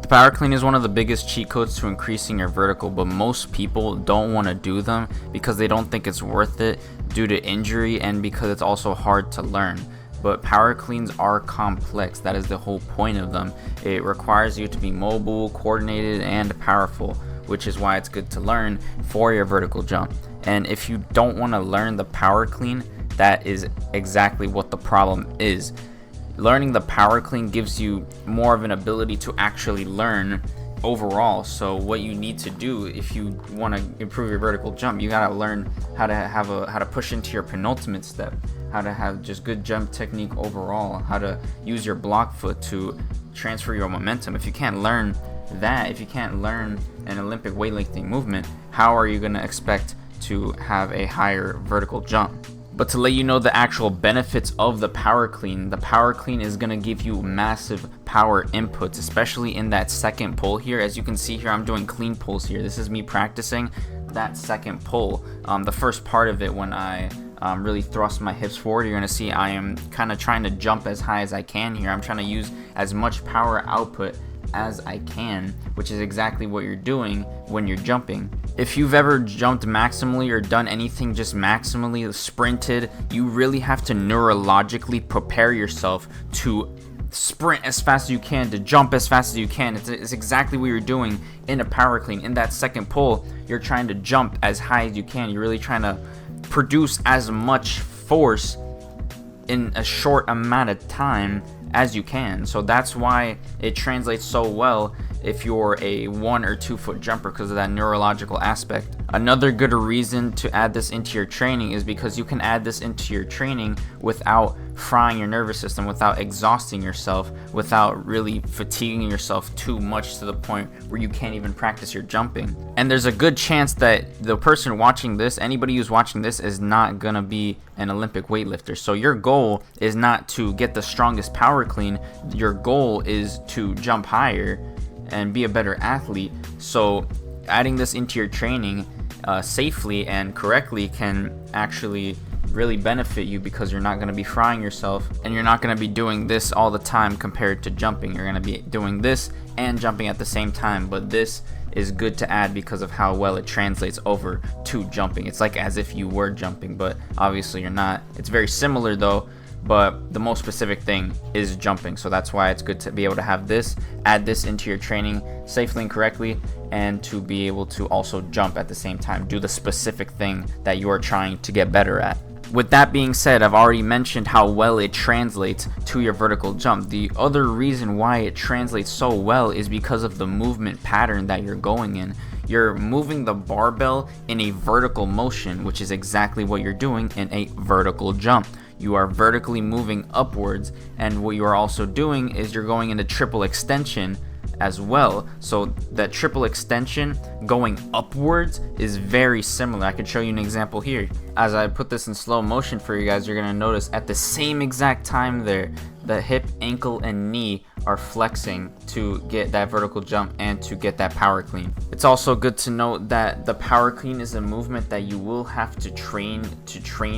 The power clean is one of the biggest cheat codes to increasing your vertical, but most people don't want to do them because they don't think it's worth it due to injury and because it's also hard to learn. But power cleans are complex. That is the whole point of them. It requires you to be mobile, coordinated, and powerful, which is why it's good to learn for your vertical jump. And if you don't want to learn the power clean, that is exactly what the problem is. Learning the power clean gives you more of an ability to actually learn overall. So what you need to do if you want to improve your vertical jump, you gotta learn how to push into your penultimate step, how to have just good jump technique overall, how to use your block foot to transfer your momentum. If you can't learn that, if you can't learn an Olympic weightlifting movement, how are you gonna expect to have a higher vertical jump? But to let you know the actual benefits of the power clean is going to give you massive power inputs, especially in that second pull here. As you can see here, I'm doing clean pulls here. This is me practicing that second pull. The first part of it, when I really thrust my hips forward, you're going to see I am kind of trying to jump as high as I can here. I'm trying to use as much power output as I can, which is exactly what you're doing when you're jumping. If you've ever jumped maximally or done anything just maximally, sprinted, you really have to neurologically prepare yourself to sprint as fast as you can, to jump as fast as you can. It's exactly what you're doing in a power clean. In that second pull, you're trying to jump as high as you can. You're really trying to produce as much force in a short amount of time as you can. So that's why it translates so well if you're a 1 or 2 foot jumper, because of that neurological aspect. Another good reason to add this into your training is because you can add this into your training without frying your nervous system, without exhausting yourself, without really fatiguing yourself too much to the point where you can't even practice your jumping. And there's a good chance that the person watching this, anybody who's watching this, is not gonna be an Olympic weightlifter. So your goal is not to get the strongest power clean. Your goal is to jump higher and be a better athlete. So adding this into your training safely and correctly can actually really benefit you, because you're not going to be frying yourself, and you're not going to be doing this all the time compared to jumping. You're going to be doing this and jumping at the same time, but this is good to add because of how well it translates over to jumping. It's like as if you were jumping, but obviously you're not. It's very similar though, but the most specific thing is jumping. So that's why it's good to be able to have this, add this into your training safely and correctly, and to be able to also jump at the same time, do the specific thing that you are trying to get better at. With that being said, I've already mentioned how well it translates to your vertical jump. The other reason why it translates so well is because of the movement pattern that you're going in. You're moving the barbell in a vertical motion, which is exactly what you're doing in a vertical jump. You are vertically moving upwards, and what you are also doing is you're going into triple extension as well. So that triple extension going upwards is very similar. I could show you an example here. As I put this in slow motion for you guys, you're gonna notice at the same exact time there, the hip, ankle, and knee are flexing to get that vertical jump and to get that power clean. It's also good to note that the power clean is a movement that you will have to train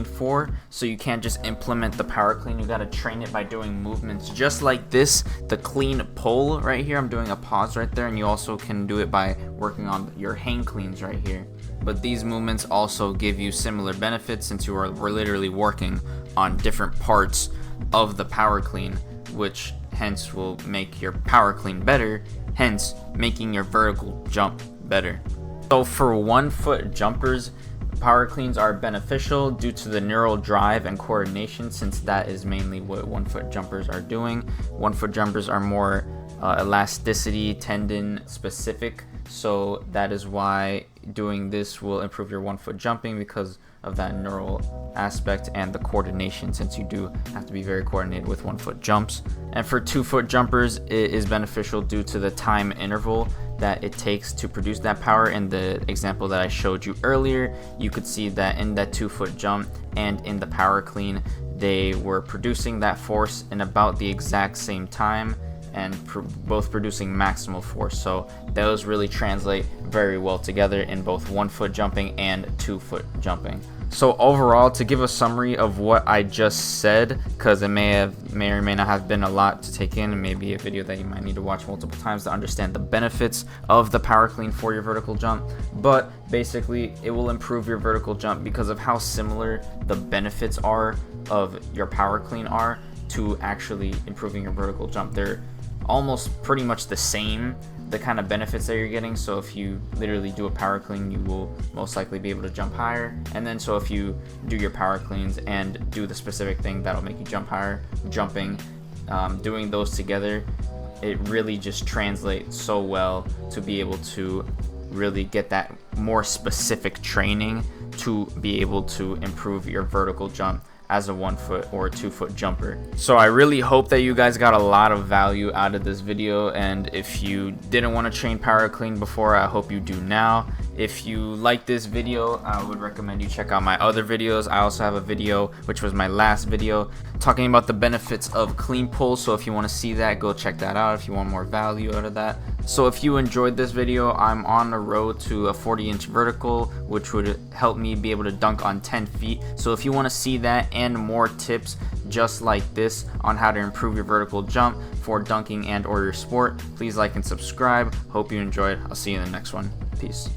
for. So you can't just implement the power clean. You gotta train it by doing movements just like this. The clean pull right here, I'm doing a pause right there, and you also can do it by working on your hang cleans right here. But these movements also give you similar benefits, since we're literally working on different parts of the power clean, which hence will make your power clean better, hence making your vertical jump better. So for 1 foot jumpers, power cleans are beneficial due to the neural drive and coordination, since that is mainly what 1 foot jumpers are doing. 1 foot jumpers are more elasticity, tendon specific, so that is why doing this will improve your 1 foot jumping, because of that neural aspect and the coordination, since you do have to be very coordinated with 1 foot jumps. And for 2 foot jumpers, it is beneficial due to the time interval that it takes to produce that power. In the example that I showed you earlier, you could see that in that 2 foot jump and in the power clean, they were producing that force in about the exact same time, and both producing maximal force. So those really translate very well together in both 1 foot jumping and 2 foot jumping. So overall, to give a summary of what I just said, because it may or may not have been a lot to take in, and maybe a video that you might need to watch multiple times to understand the benefits of the power clean for your vertical jump. But basically, it will improve your vertical jump because of how similar the benefits are of your power clean are to actually improving your vertical jump. They're almost pretty much the same, the kind of benefits that you're getting. So if you literally do a power clean, you will most likely be able to jump higher. And then so if you do your power cleans and do the specific thing that'll make you jump higher, jumping, doing those together, it really just translates so well to be able to really get that more specific training to be able to improve your vertical jump as a 1 foot or 2 foot jumper. So I really hope that you guys got a lot of value out of this video, and if you didn't want to train power clean before, I hope you do now. If you like this video, I would recommend you check out my other videos. I also have a video, which was my last video, talking about the benefits of clean pull. So if you want to see that, go check that out if you want more value out of that. So if you enjoyed this video, I'm on the road to a 40-inch vertical, which would help me be able to dunk on 10 feet. So if you want to see that and more tips just like this on how to improve your vertical jump for dunking and or your sport, please like and subscribe. Hope you enjoyed. I'll see you in the next one. Peace.